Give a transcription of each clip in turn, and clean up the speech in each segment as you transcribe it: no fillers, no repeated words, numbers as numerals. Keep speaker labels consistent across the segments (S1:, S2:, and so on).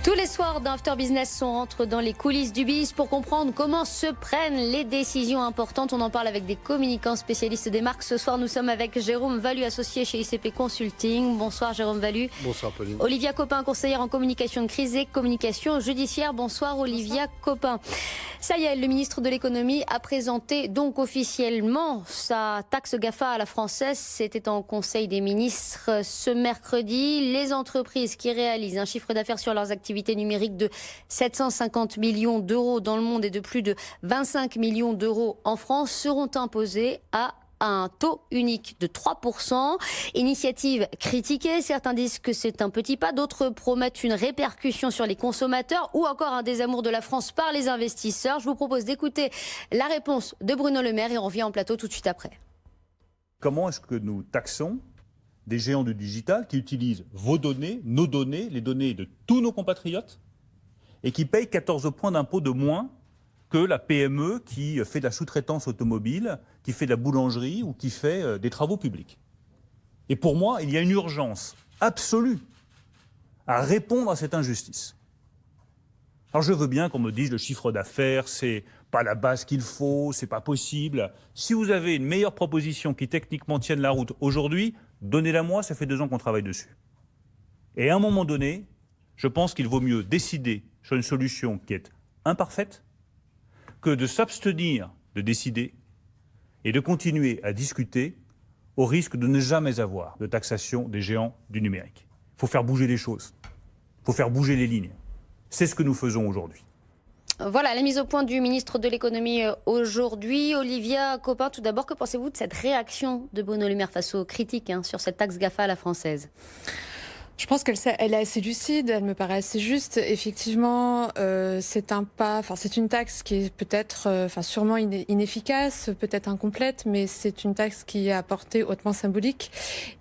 S1: Tous les soirs dans After Business, on rentre dans les coulisses du biz pour comprendre comment se prennent les décisions importantes. On en parle avec des communicants spécialistes des marques. Ce soir, nous sommes avec Jérôme Vallu, associé chez ICP Consulting. Bonsoir Jérôme Vallu.
S2: Bonsoir Pauline.
S1: Olivia Copin, conseillère en communication de crise et communication judiciaire. Bonsoir Olivia Copin. Ça y est, le ministre de l'économie a présenté donc officiellement sa taxe GAFA à la française. C'était en conseil des ministres ce mercredi. Les entreprises qui réalisent un chiffre d'affaires sur leurs activités numériques de 750 millions d'euros dans le monde et de plus de 25 millions d'euros en France seront imposées à un taux unique de 3%. Initiative critiquée, certains disent que c'est un petit pas, d'autres promettent une répercussion sur les consommateurs ou encore un désamour de la France par les investisseurs. Je vous propose d'écouter la réponse de Bruno Le Maire et on revient en plateau tout de suite après.
S3: Comment est-ce que nous taxons des géants du digital qui utilisent vos données, nos données, les données de tous nos compatriotes et qui payent 14 points d'impôt de moins que la PME qui fait de la sous-traitance automobile, qui fait de la boulangerie ou qui fait des travaux publics. Et pour moi, il y a une urgence absolue à répondre à cette injustice. Alors je veux bien qu'on me dise le chiffre d'affaires, c'est pas la base qu'il faut, c'est pas possible. Si vous avez une meilleure proposition qui techniquement tienne la route aujourd'hui, donnez-la moi, ça fait 2 ans qu'on travaille dessus. Et à un moment donné, je pense qu'il vaut mieux décider sur une solution qui est imparfaite que de s'abstenir de décider et de continuer à discuter au risque de ne jamais avoir de taxation des géants du numérique. Il faut faire bouger les choses, il faut faire bouger les lignes. C'est ce que nous faisons aujourd'hui.
S1: Voilà la mise au point du ministre de l'économie aujourd'hui. Olivia Copin, tout d'abord, que pensez-vous de cette réaction de Bruno Le Maire face aux critiques sur cette taxe GAFA à la française ?
S4: Je pense qu'elle est assez lucide, elle me paraît assez juste. Effectivement, c'est un pas, enfin c'est une taxe qui est peut-être, sûrement inefficace, peut-être incomplète, mais c'est une taxe qui est à portée hautement symbolique.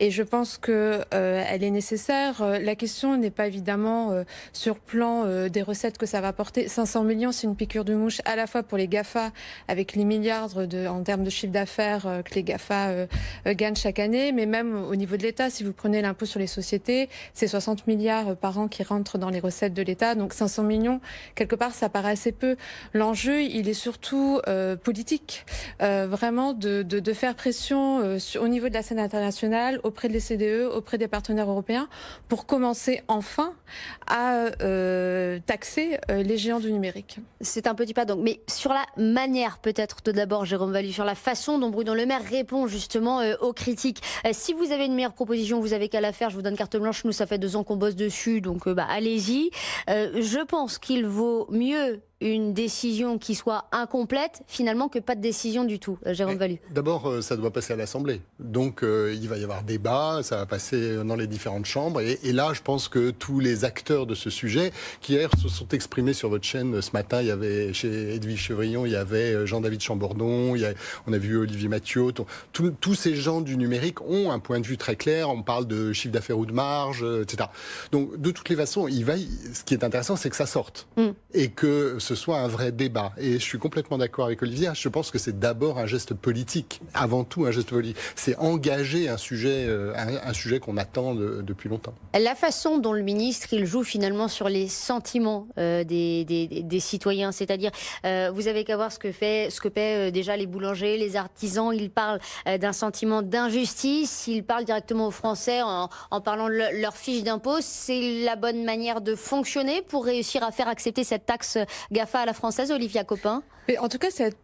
S4: Et je pense que elle est nécessaire. La question n'est pas évidemment sur plan des recettes que ça va apporter. 500 millions, c'est une piqûre de mouche à la fois pour les GAFA, avec les milliards en termes de chiffre d'affaires que les GAFA gagnent chaque année, mais même au niveau de l'État, si vous prenez l'impôt sur les sociétés, c'est 60 milliards par an qui rentrent dans les recettes de l'État. Donc 500 millions, quelque part, ça paraît assez peu. L'enjeu, il est surtout politique. Vraiment de faire pression au niveau de la scène internationale, auprès de l'OCDE, auprès des partenaires européens, pour commencer enfin à taxer les géants du numérique.
S1: C'est un petit pas donc. Mais sur la manière, peut-être tout d'abord, Jérôme Vallu, sur la façon dont Bruno Le Maire répond justement aux critiques. Si vous avez une meilleure proposition, vous avez qu'à la faire. Je vous donne carte blanche. Nous, ça fait 2 ans qu'on bosse dessus, donc allez-y. Je pense qu'il vaut mieux une décision qui soit incomplète, finalement, que pas de décision du tout. Jérôme Vallu.
S2: D'abord, ça doit passer à l'Assemblée. Donc, il va y avoir débat, ça va passer dans les différentes chambres. Et là, je pense que tous les acteurs de ce sujet, qui hier se sont exprimés sur votre chaîne ce matin, il y avait chez Edwige Chevrillon, il y avait Jean-David Chambordon, on a vu Olivier Mathieu. Tous ces gens du numérique ont un point de vue très clair. On parle de chiffre d'affaires ou de marge, etc. Donc, de toutes les façons, ce qui est intéressant, c'est que ça sorte. Et que ce soit un vrai débat. Et je suis complètement d'accord avec Olivia. Je pense que c'est d'abord un geste politique. Avant tout, un geste politique. C'est engager un sujet qu'on attend depuis longtemps.
S1: La façon dont le ministre, il joue finalement sur les sentiments des citoyens. C'est-à-dire, vous avez qu'à voir ce que paient déjà les boulangers, les artisans. Il parle d'un sentiment d'injustice. Il parle directement aux Français en parlant de leur fiche d'impôt. C'est la bonne manière de fonctionner pour réussir à faire accepter cette taxe GAFA à la française, Olivia Copin?
S4: Mais en tout cas, c'est être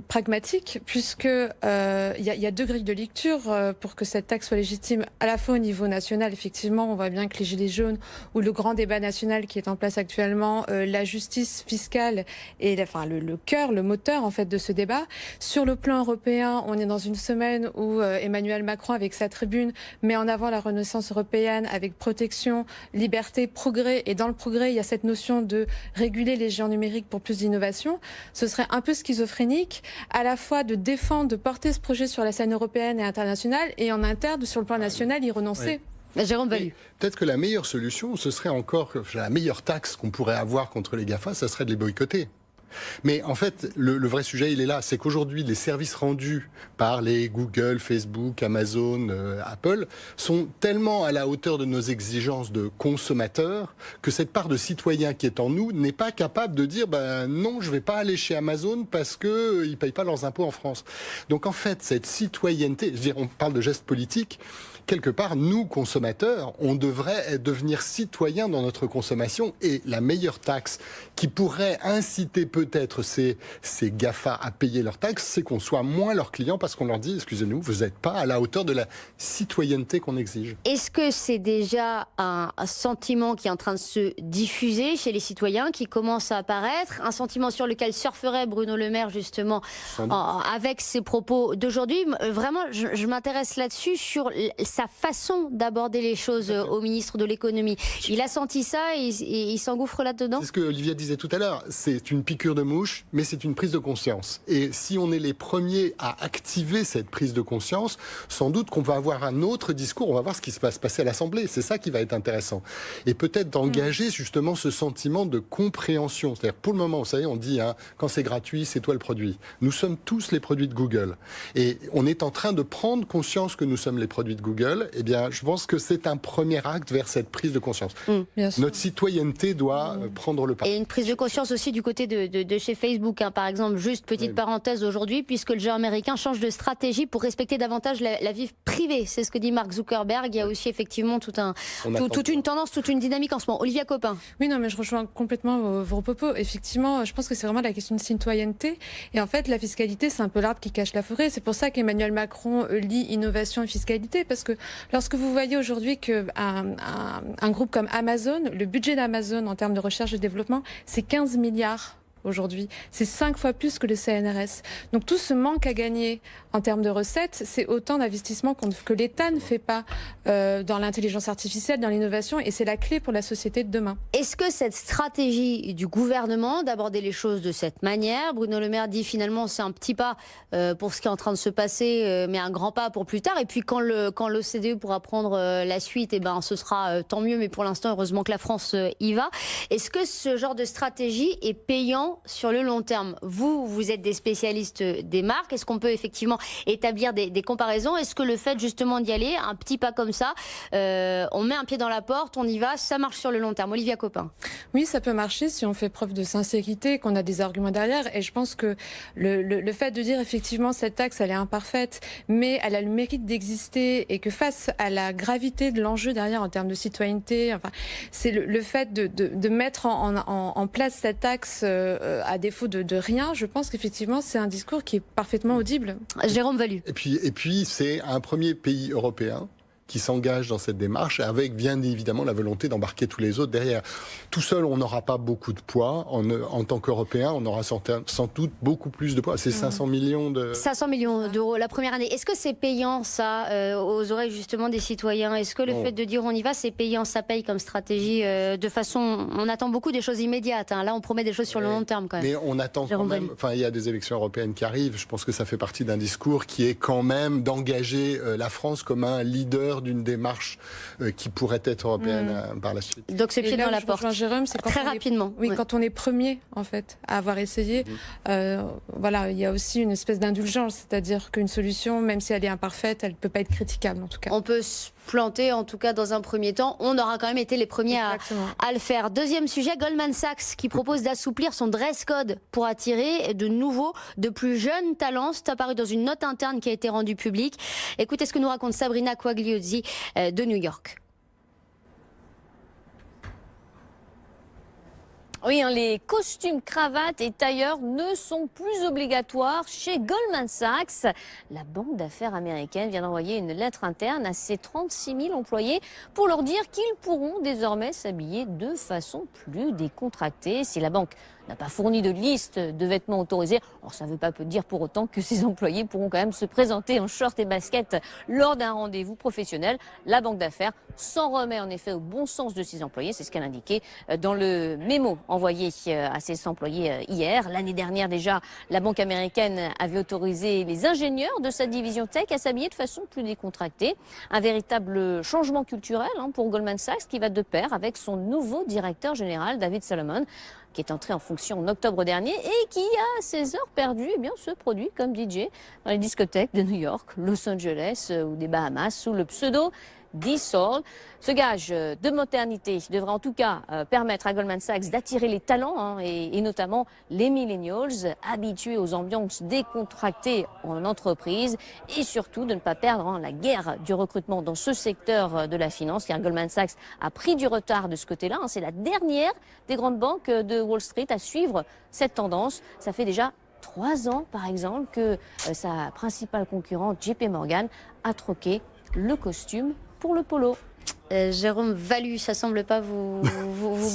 S4: pragmatique, puisque y a 2 grilles de lecture pour que cette taxe soit légitime, à la fois au niveau national. Effectivement, on voit bien que les Gilets jaunes ou le grand débat national qui est en place actuellement, la justice fiscale est le cœur, le moteur en fait de ce débat. Sur le plan européen, on est dans une semaine où Emmanuel Macron, avec sa tribune, met en avant la renaissance européenne avec protection, liberté, progrès. Et dans le progrès, il y a cette notion de réguler les géants numériques pour plus d'innovation. Ce serait un peu schizophrénique, à la fois de défendre, de porter ce projet sur la scène européenne et internationale, et en interne, sur le plan national, y renoncer.
S2: Oui.
S1: Jérôme Vallu.
S2: Peut-être que la meilleure solution, ce serait encore la meilleure taxe qu'on pourrait avoir contre les GAFA, ça serait de les boycotter. Mais en fait, le vrai sujet, il est là. C'est qu'aujourd'hui, les services rendus par les Google, Facebook, Amazon, Apple sont tellement à la hauteur de nos exigences de consommateurs que cette part de citoyen qui est en nous n'est pas capable de dire non, je ne vais pas aller chez Amazon parce qu'ils ne payent pas leurs impôts en France. Donc en fait, cette citoyenneté, je veux dire, on parle de gestes politiques, quelque part, nous, consommateurs, on devrait devenir citoyens dans notre consommation et la meilleure taxe qui pourrait inciter peut-être ces GAFA à payer leurs taxes, c'est qu'on soit moins leurs clients parce qu'on leur dit, excusez-nous, vous n'êtes pas à la hauteur de la citoyenneté qu'on exige.
S1: Est-ce que c'est déjà un sentiment qui est en train de se diffuser chez les citoyens, qui commence à apparaître, un sentiment sur lequel surferait Bruno Le Maire justement avec ses propos d'aujourd'hui? Vraiment, je m'intéresse là-dessus sur sa façon d'aborder les choses au ministre de l'économie. Il a senti ça et il s'engouffre là-dedans?
S2: C'est ce que Olivia disait tout à l'heure. C'est une piqûre de mouche, mais c'est une prise de conscience. Et si on est les premiers à activer cette prise de conscience, sans doute qu'on va avoir un autre discours. On va voir ce qui va se passer à l'Assemblée. C'est ça qui va être intéressant. Et peut-être d'engager justement ce sentiment de compréhension. C'est-à-dire, pour le moment, vous savez, on dit, quand c'est gratuit, c'est toi le produit. Nous sommes tous les produits de Google. Et on est en train de prendre conscience que nous sommes les produits de Google. Eh bien, je pense que c'est un premier acte vers cette prise de conscience. Notre citoyenneté doit prendre le pas.
S1: Et une prise de conscience aussi du côté de chez Facebook, par exemple, juste petite parenthèse aujourd'hui, puisque le géant américain change de stratégie pour respecter davantage la vie privée. C'est ce que dit Mark Zuckerberg. Il y a aussi effectivement toute une tendance, toute une dynamique en ce moment. Olivia Copin.
S4: Oui, non, mais je rejoins complètement vos propos. Effectivement, je pense que c'est vraiment la question de citoyenneté. Et en fait, la fiscalité, c'est un peu l'arbre qui cache la forêt. C'est pour ça qu'Emmanuel Macron lie innovation et fiscalité, parce que lorsque vous voyez aujourd'hui qu'un groupe comme Amazon, le budget d'Amazon en termes de recherche et développement, c'est 15 milliards aujourd'hui. C'est 5 fois plus que le CNRS. Donc tout ce manque à gagner en termes de recettes, c'est autant d'investissements que l'État ne fait pas dans l'intelligence artificielle, dans l'innovation, et c'est la clé pour la société de demain.
S1: Est-ce que cette stratégie du gouvernement d'aborder les choses de cette manière, Bruno Le Maire dit finalement c'est un petit pas pour ce qui est en train de se passer, mais un grand pas pour plus tard, et puis quand l'OCDE pourra prendre la suite, ce sera tant mieux, mais pour l'instant, heureusement que la France y va. Est-ce que ce genre de stratégie est payant sur le long terme? Vous êtes des spécialistes des marques. Est-ce qu'on peut effectivement établir des comparaisons? Est-ce que le fait justement d'y aller, un petit pas comme ça, on met un pied dans la porte, on y va, ça marche sur le long terme? Olivia Copin.
S4: Oui, ça peut marcher si on fait preuve de sincérité, qu'on a des arguments derrière. Et je pense que le fait de dire effectivement cette taxe, elle est imparfaite, mais elle a le mérite d'exister, et que face à la gravité de l'enjeu derrière en termes de citoyenneté, c'est le fait de mettre en place cette taxe à défaut de rien, je pense qu'effectivement c'est un discours qui est parfaitement audible.
S1: Jérôme Vallu.
S2: Et puis c'est un premier pays européen qui s'engagent dans cette démarche, avec bien évidemment la volonté d'embarquer tous les autres derrière. Tout seul, on n'aura pas beaucoup de poids. En tant qu'Européens, on aura sans doute beaucoup plus de poids. C'est 500 millions de... 500
S1: millions d'euros la première année. Est-ce que c'est payant, ça, aux oreilles justement des citoyens? Est-ce que le fait de dire on y va, c'est payant, ça paye comme stratégie de façon... On attend beaucoup des choses immédiates. Là, on promet des choses sur le long terme quand même.
S2: Mais on attend quand même... Enfin, il y a des élections européennes qui arrivent. Je pense que ça fait partie d'un discours qui est quand même d'engager la France comme un leader d'une démarche qui pourrait être européenne par la suite.
S1: Donc c'est pied dans la porte.
S4: Jérôme, c'est
S1: très rapidement.
S4: Oui, quand on est premier en fait à avoir essayé, voilà, il y a aussi une espèce d'indulgence, c'est-à-dire qu'une solution, même si elle est imparfaite, elle ne peut pas être critiquable en tout cas.
S1: On peut se planter en tout cas dans un premier temps. On aura quand même été les premiers à le faire. Deuxième sujet, Goldman Sachs qui propose d'assouplir son dress code pour attirer de nouveaux, de plus jeunes talents. C'est apparu dans une note interne qui a été rendue publique. Écoutez ce que nous raconte Sabrina Quagliozzi de New York.
S5: Oui, les costumes, cravates et tailleurs ne sont plus obligatoires chez Goldman Sachs. La banque d'affaires américaine vient d'envoyer une lettre interne à ses 36 000 employés pour leur dire qu'ils pourront désormais s'habiller de façon plus décontractée. Si la banque n'a pas fourni de liste de vêtements autorisés, alors ça ne veut pas dire pour autant que ses employés pourront quand même se présenter en short et basket lors d'un rendez-vous professionnel. La banque d'affaires s'en remet en effet au bon sens de ses employés, c'est ce qu'elle indiquait dans le mémo envoyé à ses employés hier. L'année dernière déjà, la banque américaine avait autorisé les ingénieurs de sa division tech à s'habiller de façon plus décontractée. Un véritable changement culturel pour Goldman Sachs qui va de pair avec son nouveau directeur général David Solomon, qui est entré en fonction en octobre dernier et qui, à ses heures perdues, eh bien, se produit comme DJ dans les discothèques de New York, Los Angeles ou des Bahamas sous le pseudo D-Soul. Ce gage de modernité devrait en tout cas permettre à Goldman Sachs d'attirer les talents et notamment les millennials habitués aux ambiances décontractées en entreprise et surtout de ne pas perdre la guerre du recrutement dans ce secteur de la finance car Goldman Sachs a pris du retard de ce côté-là. C'est la dernière des grandes banques de Wall Street à suivre cette tendance. Ça fait déjà 3 ans par exemple que sa principale concurrente JP Morgan a troqué le costume pour le polo.
S1: Jérôme Vallu, ça semble pas vous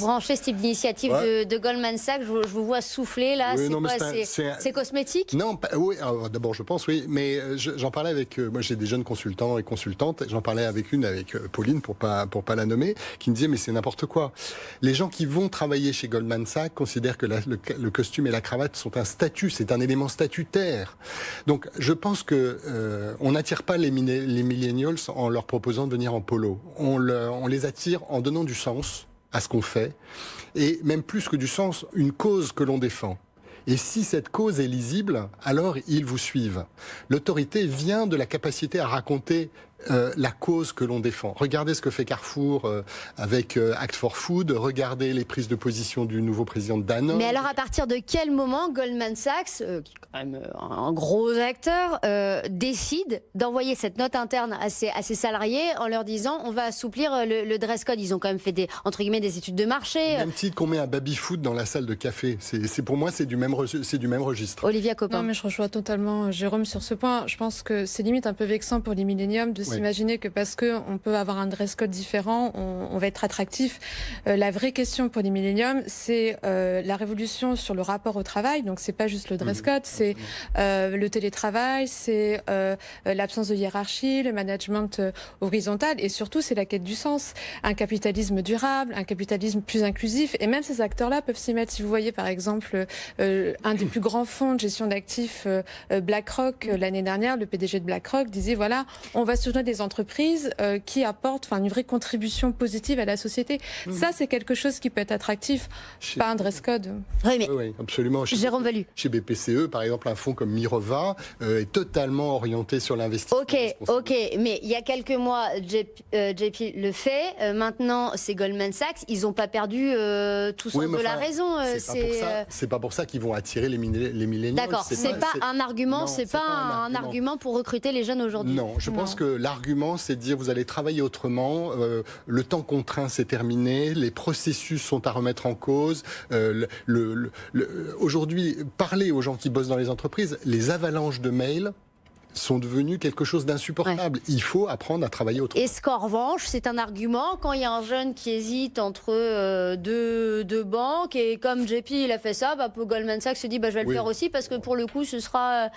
S1: brancher ce type d'initiative de Goldman Sachs. Je vous vois souffler là.
S2: Oui,
S1: c'est cosmétique?
S2: Non, oui. D'abord, je pense oui, mais j'en parlais avec. Moi, j'ai des jeunes consultants et consultantes. J'en parlais avec Pauline pour pas la nommer, qui me disait mais c'est n'importe quoi. Les gens qui vont travailler chez Goldman Sachs considèrent que le costume et la cravate sont un statut, c'est un élément statutaire. Donc, je pense que on n'attire pas les millennials en leur proposant de venir en polo. On les attire en donnant du sens à ce qu'on fait, et même plus que du sens, une cause que l'on défend. Et si cette cause est lisible, alors ils vous suivent. L'autorité vient de la capacité à raconter la cause que l'on défend. Regardez ce que fait Carrefour avec Act for Food, regardez les prises de position du nouveau président de Danone.
S1: Mais alors à partir de quel moment Goldman Sachs, qui est quand même un gros acteur, décide d'envoyer cette note interne à ses salariés en leur disant on va assouplir le dress code? Ils ont quand même fait entre guillemets des études de marché.
S2: Même titre qu'on met un baby-foot dans la salle de café. Pour moi, c'est du même registre.
S1: Olivia Copin.
S4: Non, mais je rejoins totalement Jérôme sur ce point. Je pense que c'est limite un peu vexant pour les milléniums de s'imaginer que parce qu'on peut avoir un dress code différent, on va être attractif. La vraie question pour les milléniums, c'est la révolution sur le rapport au travail. Donc, c'est pas juste le dress code, c'est le télétravail, c'est l'absence de hiérarchie, le management horizontal et surtout, c'est la quête du sens. Un capitalisme durable, un capitalisme plus inclusif. Et même ces acteurs-là peuvent s'y mettre. Si vous voyez, par exemple, un des plus grands fonds de gestion d'actifs, BlackRock, l'année dernière, le PDG de BlackRock disait, voilà, on va soutenir des entreprises qui apportent une vraie contribution positive à la société. Ça, c'est quelque chose qui peut être attractif, pas un dress code.
S2: Oui, absolument.
S1: Jérôme Vallu.
S2: Chez BPCE, par exemple, un fonds comme Mirova est totalement orienté sur l'investissement.
S1: Ok, mais il y a quelques mois, JP le fait. Maintenant, c'est Goldman Sachs. Ils n'ont pas perdu tout sens de la raison.
S2: C'est pas pour ça qu'ils vont attirer les milléniaux.
S1: D'accord, c'est pas un argument, c'est pas un argument pour recruter les jeunes aujourd'hui.
S2: Non, je pense que l'argument, c'est de dire vous allez travailler autrement, le temps contraint c'est terminé, les processus sont à remettre en cause. Aujourd'hui, parler aux gens qui bossent dans les entreprises, les avalanches de mails sont devenus quelque chose d'insupportable. Il faut apprendre à travailler autrement.
S1: Est-ce qu'en revanche, c'est un argument quand il y a un jeune qui hésite entre deux banques et comme JP il a fait ça, Goldman Sachs se dit je vais le faire aussi parce que pour le coup ce sera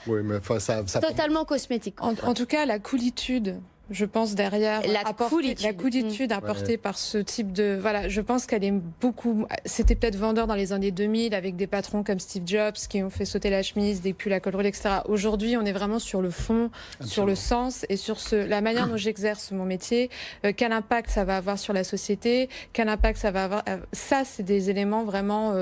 S1: totalement cosmétique.
S4: En tout cas, la coolitude, je pense, derrière la coolitude apportée par ce type de... Voilà, je pense qu'elle est beaucoup... C'était peut-être vendeur dans les années 2000 avec des patrons comme Steve Jobs qui ont fait sauter la chemise, des pulls à col roulé, etc. Aujourd'hui, on est vraiment sur le fond, sur le sens et sur la manière dont j'exerce mon métier, quel impact ça va avoir sur la société, quel impact ça va avoir... Ça, c'est des éléments vraiment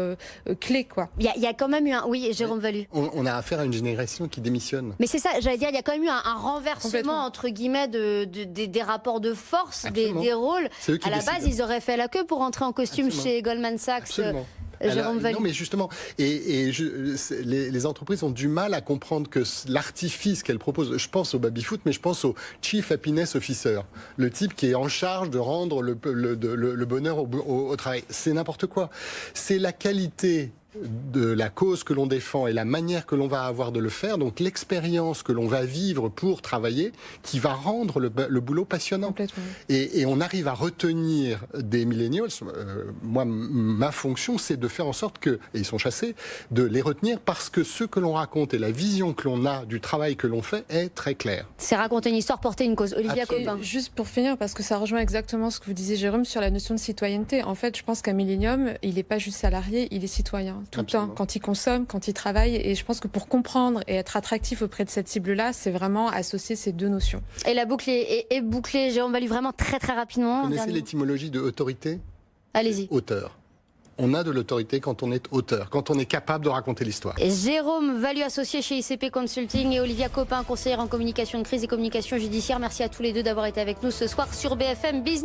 S4: clés, quoi.
S1: Il y a quand même eu un... Oui, Jérôme Vallu.
S2: On a affaire à une génération qui démissionne.
S1: Mais c'est ça, j'allais dire, il y a quand même eu un renversement, entre guillemets, des rapports de force, des rôles. À la base, ils auraient fait la queue pour entrer en costume chez Goldman Sachs.
S2: Absolument.
S1: Jérôme Vallu.
S2: Non, mais justement, les entreprises ont du mal à comprendre que l'artifice qu'elles proposent, je pense au baby-foot, mais je pense au Chief Happiness Officer, le type qui est en charge de rendre le bonheur au travail. C'est n'importe quoi. C'est la qualité de la cause que l'on défend et la manière que l'on va avoir de le faire, donc l'expérience que l'on va vivre pour travailler, qui va rendre le boulot passionnant. Et on arrive à retenir des millennials. Moi, ma fonction, c'est de faire en sorte que, et ils sont chassés, de les retenir parce que ce que l'on raconte et la vision que l'on a du travail que l'on fait est très claire.
S1: C'est raconter une histoire, porter une cause. Olivia Copin.
S4: Juste pour finir, parce que ça rejoint exactement ce que vous disiez, Jérôme, sur la notion de citoyenneté. En fait, je pense qu'un millénium, il n'est pas juste salarié, il est citoyen. Tout le temps, quand il consomme, quand il travaille. Et je pense que pour comprendre et être attractif auprès de cette cible-là, c'est vraiment associer ces deux notions.
S1: Et la boucle est bouclée. Jérôme Vallu, vraiment très très rapidement.
S2: Vous connaissez l'étymologie de autorité ?
S1: Allez-y.
S2: Auteur. On a de l'autorité quand on est auteur, quand on est capable de raconter l'histoire.
S1: Jérôme Value, associé chez ICP Consulting, et Olivia Copin, conseillère en communication de crise et communication judiciaire. Merci à tous les deux d'avoir été avec nous ce soir sur BFM Business.